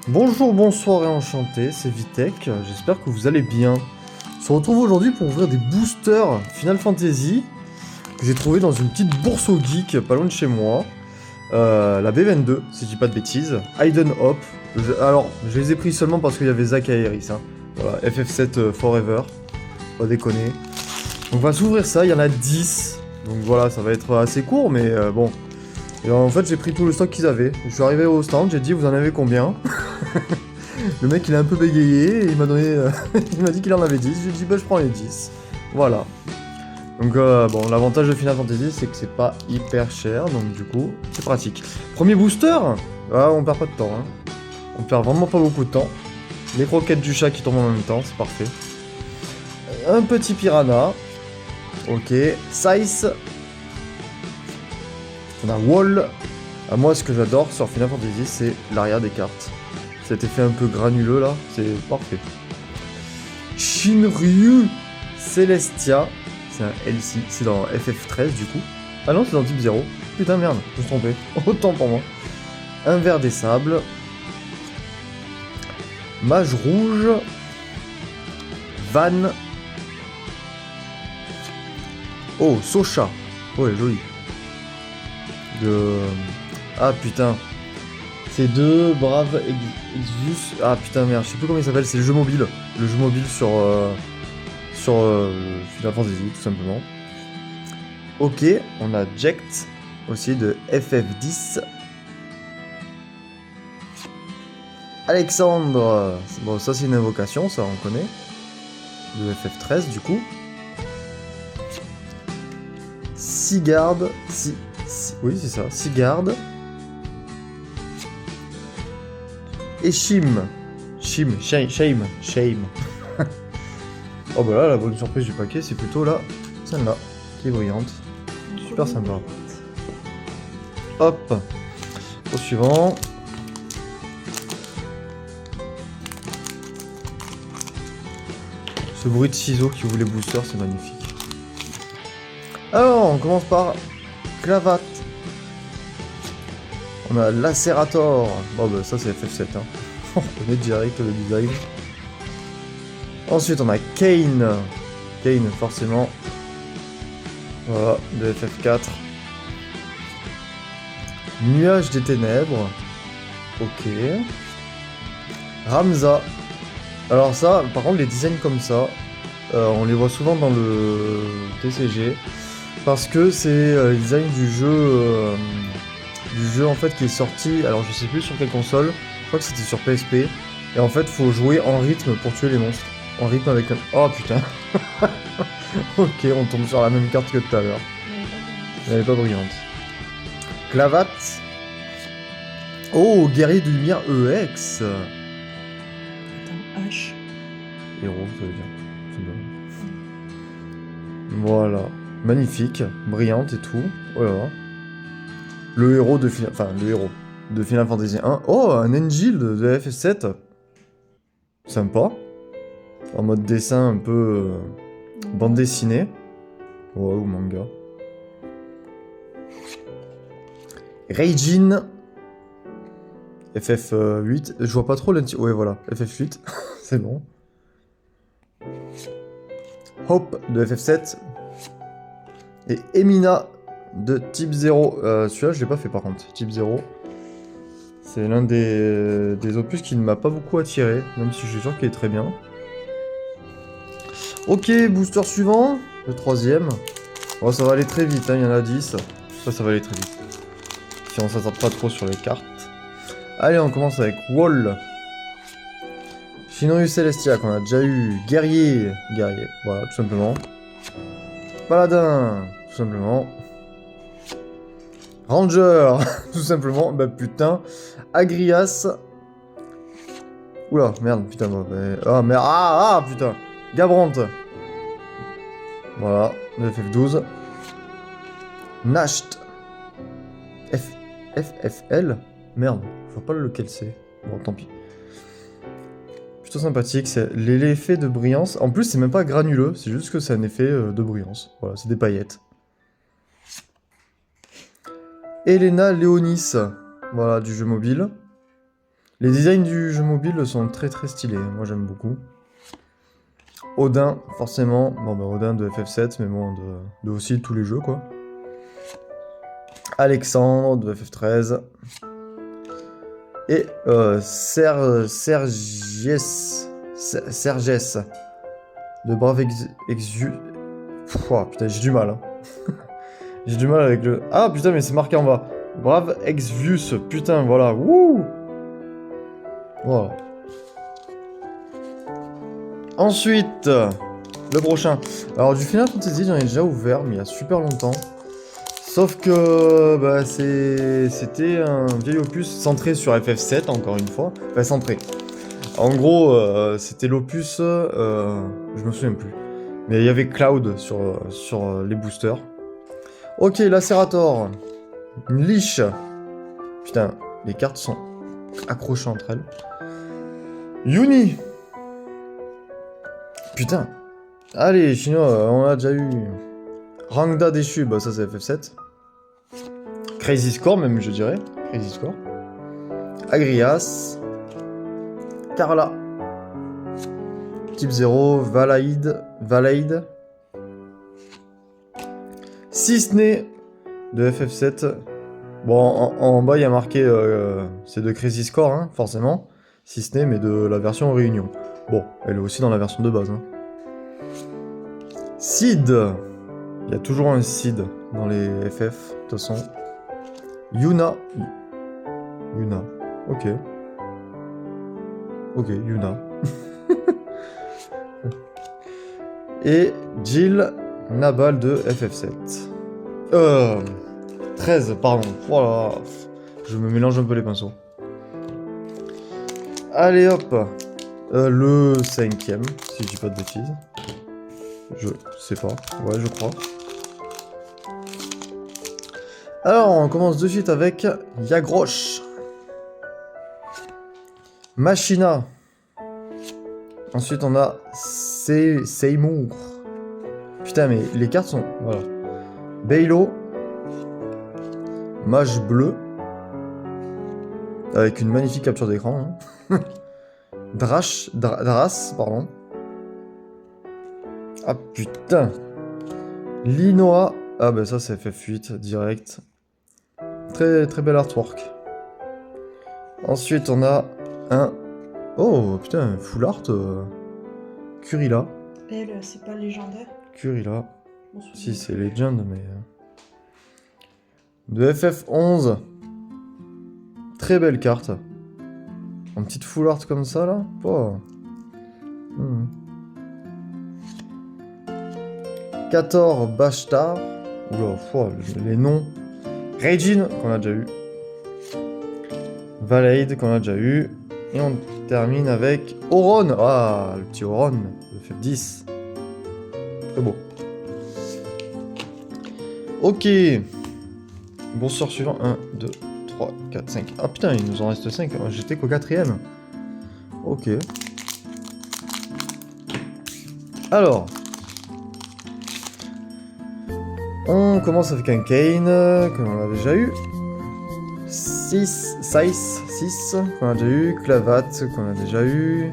Bonjour, bonsoir et enchanté, c'est Vitek, j'espère que vous allez bien. On se retrouve aujourd'hui pour ouvrir des boosters Final Fantasy que j'ai trouvé dans une petite bourse au geek pas loin de chez moi. La B22, si je dis pas de bêtises. Hidden Hop. Alors, je les ai pris seulement parce qu'il y avait Zack Aeris. Hein. Voilà, FF7 Forever. Pas déconner. Donc on va s'ouvrir ça, il y en a 10. Donc voilà, ça va être assez court, mais bon. Et en fait, j'ai pris tout le stock qu'ils avaient. Je suis arrivé au stand, j'ai dit, vous en avez combien? Le mec, il a un peu bégayé, et il m'a donné... il m'a dit qu'il en avait 10. Je lui ai dit, bah, je prends les 10. Voilà. Donc, bon, l'avantage de Final Fantasy, c'est que c'est pas hyper cher, donc du coup, c'est pratique. Premier booster. Ah, on perd pas de temps, hein. On perd vraiment pas beaucoup de temps. Les croquettes du chat qui tombent en même temps, c'est parfait. Un petit piranha. Ok. Size. On a Wall. À moi, ce que j'adore sur Final Fantasy, c'est l'arrière des cartes. Cet effet un peu granuleux là, c'est parfait. Shinryu Celestia. C'est un LC, c'est dans FF13 du coup. Ah non, c'est dans Type 0. Putain, merde, je me suis trompé. Autant pour moi. Un verre des sables. Mage rouge. Van. Oh, Socha. Oh, elle est jolie. Ah putain. C'est deux braves Exvius. Ah putain, merde, je sais plus comment il s'appelle, c'est le jeu mobile. Le jeu mobile sur Final Fantasy, tout simplement. Ok, on a Ject, aussi de FF10. Alexandre. Bon, ça c'est une invocation, ça on connaît. De FF13 du coup. Sigard. Oui, c'est ça, Sigard. Et Shame. Oh bah là, la bonne surprise du paquet, c'est plutôt là, celle-là, qui est brillante. Super sympa. Hop. Au suivant. Ce bruit de ciseaux qui ouvre les boosters, c'est magnifique. Alors, on commence par Clavat. On a Lacerator. Bon bah ça c'est FF7 hein. On connaît direct le design. Ensuite on a Kane. Kane forcément. Voilà, de FF4. Nuage des ténèbres. Ok. Ramza. Alors ça, par contre les designs comme ça, on les voit souvent dans le TCG. Parce que c'est le design du jeu en fait qui est sorti, alors je sais plus sur quelle console, je crois que c'était sur PSP, et en fait faut jouer en rythme pour tuer les monstres, en rythme avec un... Oh putain. Ok, on tombe sur la même carte que tout à l'heure. Elle est pas brillante. Clavat. Oh, guerrier de lumière EX. Attends, H. Héros, ça veut dire. Voilà. Magnifique, brillante et tout. Oh là là. Le héros de Final Fantasy 1. Oh, un Angel de FF7. Sympa. En mode dessin un peu bande dessinée. Ouais, ou manga. Reijin. FF8. Je vois pas trop l'anti... Ouais, voilà. FF8. C'est bon. Hope de FF7. Et Emina de Type 0. Celui-là, je l'ai pas fait par contre. Type 0. C'est l'un des opus qui ne m'a pas beaucoup attiré, même si je suis sûr qu'il est très bien. Ok, booster suivant. Le troisième. Oh, ça va aller très vite, hein, il y en a 10. Ça va aller très vite. Si on s'attarde pas trop sur les cartes. Allez, on commence avec Wall. Shinryu Celestia, qu'on a déjà eu. Guerrier. Voilà, tout simplement. Paladin. Tout simplement. Ranger, tout simplement. Bah putain. Agrias. Oula, merde, putain. Ah, merde. Ah, putain. Gabrant. Voilà, le FF12. Nasht. FFL. Merde, je vois pas lequel c'est. Bon, tant pis. Plutôt sympathique, c'est l'effet de brillance. En plus, c'est même pas granuleux, c'est juste que c'est un effet de brillance. Voilà, c'est des paillettes. Elena Léonis, voilà, du jeu mobile. Les designs du jeu mobile sont très très stylés, moi j'aime beaucoup. Odin, forcément, bon bah Odin de FF7, mais bon, de aussi tous les jeux quoi. Alexandre de FF13. Et Sergès de Brave Exu. Pouah, putain, j'ai du mal. Hein. J'ai du mal avec le... Ah putain, mais c'est marqué en bas. Brave Exvius, putain, voilà. Wouh. Voilà. Ensuite, le prochain. Alors, du Final Fantasy, j'en ai déjà ouvert, mais il y a super longtemps. Sauf que bah, c'était un vieil opus centré sur FF7, encore une fois. Enfin, centré. En gros, c'était l'opus... je me souviens plus. Mais il y avait Cloud sur les boosters. Ok, Lacerator. Une liche. Putain, les cartes sont accrochées entre elles. Yuni. Putain. Allez, chinois, on a déjà eu. Rangda déchu, bah ça c'est FF7. Crazy Score même, je dirais. Crazy Score. Agrias. Carla. Type 0, Valaid. Cisné de FF7. Bon, en bas, il y a marqué... c'est de Crazy Score, hein, forcément. Cisné, mais de la version Réunion. Bon, elle est aussi dans la version de base. Hein. Sid. Il y a toujours un Sid dans les FF, de toute façon. Yuna. Ok. Ok, Yuna. Et Jill Nabal de FF7. 13, pardon. Voilà. Je me mélange un peu les pinceaux. Allez hop. Le 5ème, si je dis pas de bêtises. Je sais pas. Ouais, je crois. Alors, on commence de suite avec Yagrosh. Machina. Ensuite, on a Seymour. Putain, mais les cartes sont... Voilà. Baylo. Mage bleu. Avec une magnifique capture d'écran. Hein. Dras, pardon. Ah putain. Linoa. Ah bah ça c'est FF8 direct. Très très bel artwork. Ensuite on a un... Oh putain, full art. Curila. Elle, c'est pas légendaire. Curila. Si c'est Legend mais... De FF11. Très belle carte. En petite full art comme ça là. Oh. 14 Bashtar. Oula, oh, les noms. Regine, qu'on a déjà eu. Valaid, qu'on a déjà eu. Et on termine avec Auron. Ah, le petit Auron de FF10. Très beau. Ok. Bon sort suivant. 1, 2, 3, 4, 5. Ah putain, il nous en reste 5. J'étais qu'au 4ème. Ok. Alors. On commence avec un Kane, qu'on a déjà eu. 6, qu'on a déjà eu. Clavat, qu'on a déjà eu.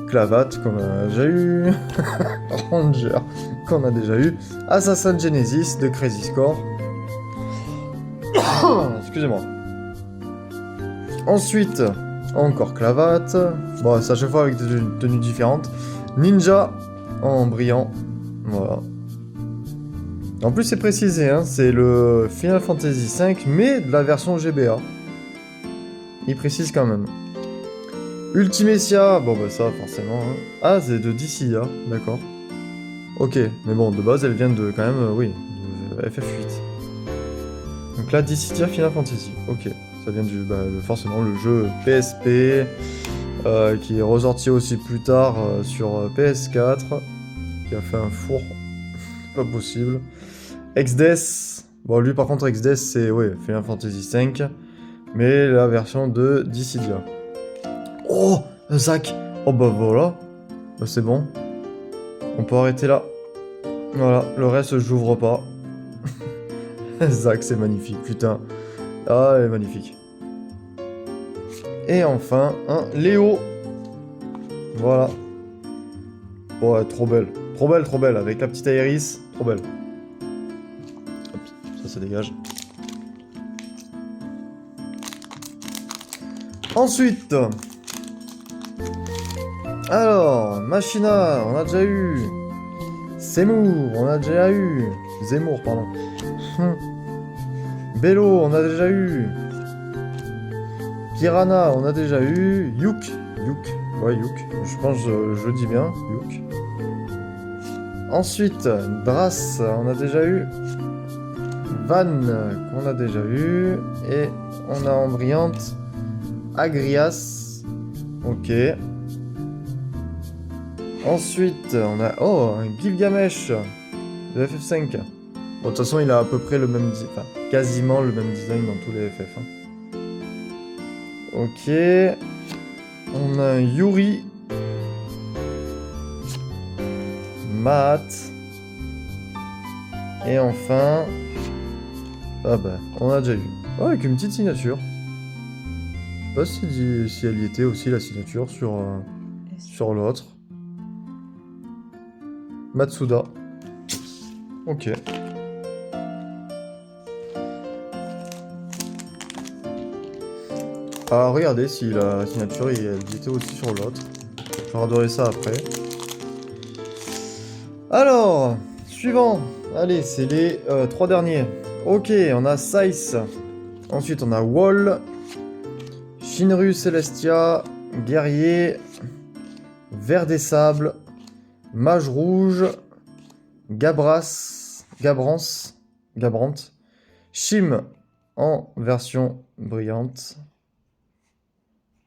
Clavat, qu'on a déjà eu. Ranger, qu'on a déjà eu. Assassin Genesis de Crazy Score. Excusez-moi. Ensuite, encore Clavat. Bon, c'est à chaque fois avec des tenues différentes. Ninja en brillant. Voilà. En plus, c'est précisé, hein, c'est le Final Fantasy V, mais de la version GBA. Il précise quand même. Ultimecia, bon bah ça, forcément. Hein. Ah, c'est de Dissidia, d'accord. Ok, mais bon, de base, elle vient de, quand même, oui, de FF8. Donc là, Dissidia Final Fantasy, ok. Ça vient du, bah, forcément, le jeu PSP, qui est ressorti aussi plus tard sur PS4, qui a fait un four pas possible. XDS, bon lui par contre XDS c'est ouais, Final Fantasy V, mais la version de Dissidia. Oh, Zack. Oh bah voilà, bah, c'est bon. On peut arrêter là. Voilà, le reste j'ouvre pas. Zack c'est magnifique, putain. Ah elle est magnifique. Et enfin, un Léo. Voilà. Ouais, trop belle. Trop belle, trop belle. Avec la petite Aéris. Trop belle. Hop, ça dégage. Ensuite. Alors, Machina, on a déjà eu. Seymour, on a déjà eu. Zemmour, pardon. Bello, on a déjà eu. Piranha, on a déjà eu. Yuk. Ouais, Yuk. Je pense que je dis bien. Yuk. Ensuite, Dras, on a déjà eu. Van, qu'on a déjà eu. Et on a en brillante Agrias. Ok. Ensuite, on a... Oh, un Gilgamesh de FF5. Bon, de toute façon, il a à peu près le même... Enfin, quasiment le même design dans tous les FF. Hein. Ok. On a un Yuri. Maat. Et enfin... Ah bah, on a déjà eu. Oh, avec une petite signature. Je sais pas si elle y était aussi, la signature, sur l'autre. Matsuda. Ok. Ah, regardez si la signature elle était aussi sur l'autre. Je regarderai ça après. Alors, suivant. Allez, c'est les 3 derniers. Ok, on a Saiz. Ensuite, on a Wall. Shinru Celestia. Guerrier. Vert des Sables. Mage Rouge. Gabrance. Shim en version brillante.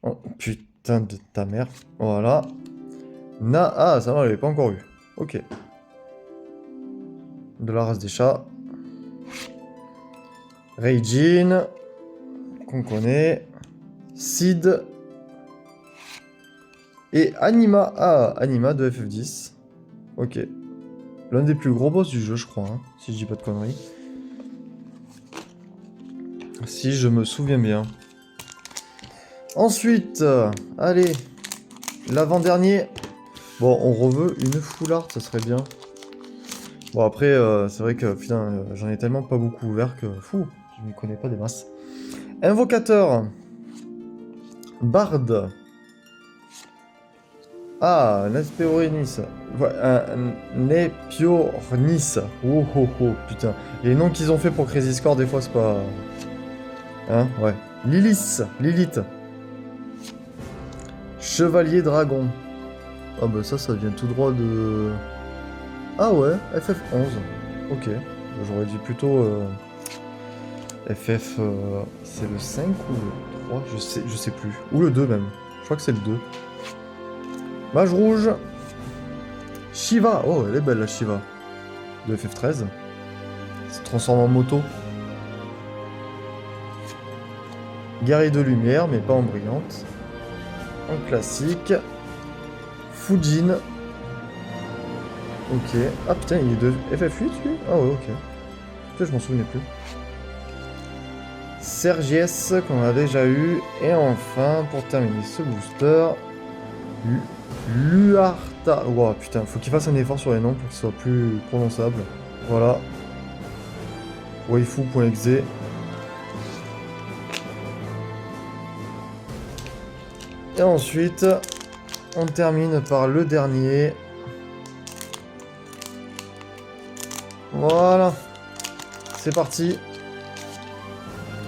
Oh putain de ta mère. Voilà. Ah, ça va, je l'avais pas encore eu. Ok. De la race des chats. Reijin. Qu'on connaît. Sid. Et Anima. Ah, Anima de FF10. Ok. L'un des plus gros boss du jeu, je crois. Hein, si je dis pas de conneries. Si je me souviens bien. Ensuite, allez, l'avant-dernier. Bon, on reveut une full art, ça serait bien. Bon, après, c'est vrai que, putain, j'en ai tellement pas beaucoup ouvert que, fou, je m'y connais pas des masses. Invocateur. Bard. Ah, Nespioris. Ouais, un Nepiornis. Oh, oh, oh, putain. Les noms qu'ils ont fait pour Crazy Score, des fois, c'est pas... Hein, ouais. Lilith. Chevalier Dragon. Ah bah ça vient tout droit de... Ah ouais, FF11. Ok. J'aurais dit plutôt... FF... c'est le 5 ou le 3 je sais plus. Ou le 2 même. Je crois que c'est le 2. Mage Rouge. Shiva. Oh, elle est belle la Shiva. De FF13. Se transforme en moto. Guerrier de lumière, mais pas en brillante. En classique. Fujin. Ok. Ah putain, il est de FF8 lui? Ah ouais, ok. Putain, je m'en souvenais plus. Sergies, qu'on a déjà eu. Et enfin, pour terminer ce booster, Luarta. Wow, putain, faut qu'il fasse un effort sur les noms pour qu'ils soient plus prononçables. Voilà. Waifu.exe. Et ensuite, on termine par le dernier. Voilà. C'est parti.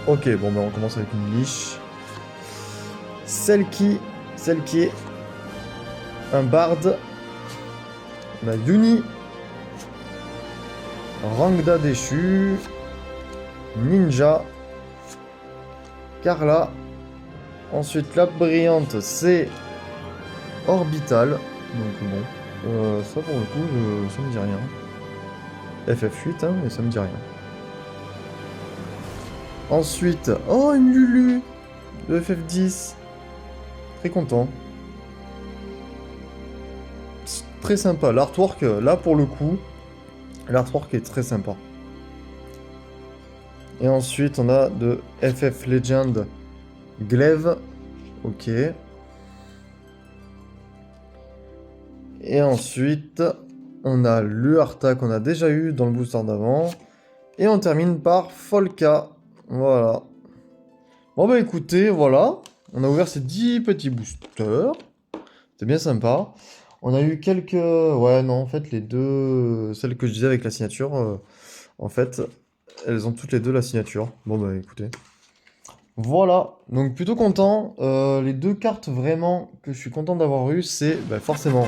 Ok, bon, ben on commence avec une liche. Celle qui est un bard. On a Yuni. Rangda déchu. Ninja. Carla. Ensuite, la brillante, c'est Orbital. Donc bon, ça pour le coup, ça me dit rien. FF8, hein, mais ça me dit rien. Ensuite, oh, une Lulu de FF10. Très content. Très sympa. L'artwork, là pour le coup, l'artwork est très sympa. Et ensuite, on a de FF Legend Glaive. Ok. Et ensuite, on a l'Uarta qu'on a déjà eu dans le booster d'avant. Et on termine par Folka. Voilà. Bon bah écoutez, voilà. On a ouvert ces 10 petits boosters. C'est bien sympa. On a eu quelques... Ouais, non, en fait, les deux... Celles que je disais avec la signature, en fait, elles ont toutes les deux la signature. Bon bah écoutez. Voilà, donc plutôt content. Les deux cartes vraiment que je suis content d'avoir eues, c'est bah, forcément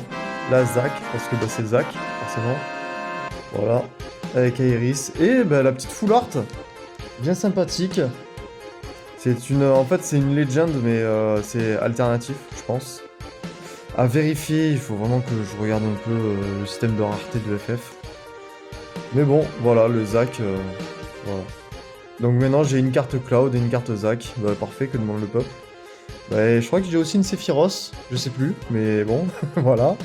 la Zac, parce que bah, c'est Zac, forcément. Voilà, avec Aeris. Et bah, la petite full art, bien sympathique. C'est une, en fait, c'est une legend, mais c'est alternatif, je pense. À vérifier, il faut vraiment que je regarde un peu le système de rareté de FF. Mais bon, voilà, le Zac, voilà. Donc maintenant j'ai une carte Cloud et une carte Zac. Bah parfait, que demande le peuple. Bah je crois que j'ai aussi une Sephiroth, je sais plus, mais bon, voilà.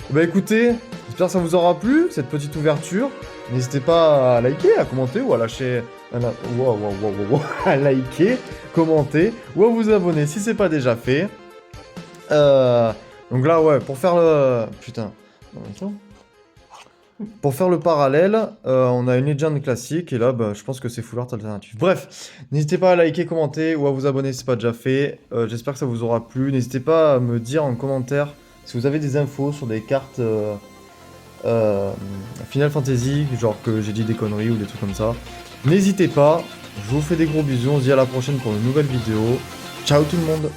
Bah écoutez, j'espère que ça vous aura plu, cette petite ouverture. N'hésitez pas à liker, à commenter ou à lâcher à liker, commenter ou à vous abonner si c'est pas déjà fait. Donc là ouais, pour faire le... Putain. Attends. Pour faire le parallèle, on a une Legend classique, et là, bah, je pense que c'est full art alternatif. Bref, n'hésitez pas à liker, commenter, ou à vous abonner si c'est pas déjà fait. J'espère que ça vous aura plu. N'hésitez pas à me dire en commentaire si vous avez des infos sur des cartes Final Fantasy, genre que j'ai dit des conneries ou des trucs comme ça. N'hésitez pas, je vous fais des gros bisous, on se dit à la prochaine pour une nouvelle vidéo. Ciao tout le monde!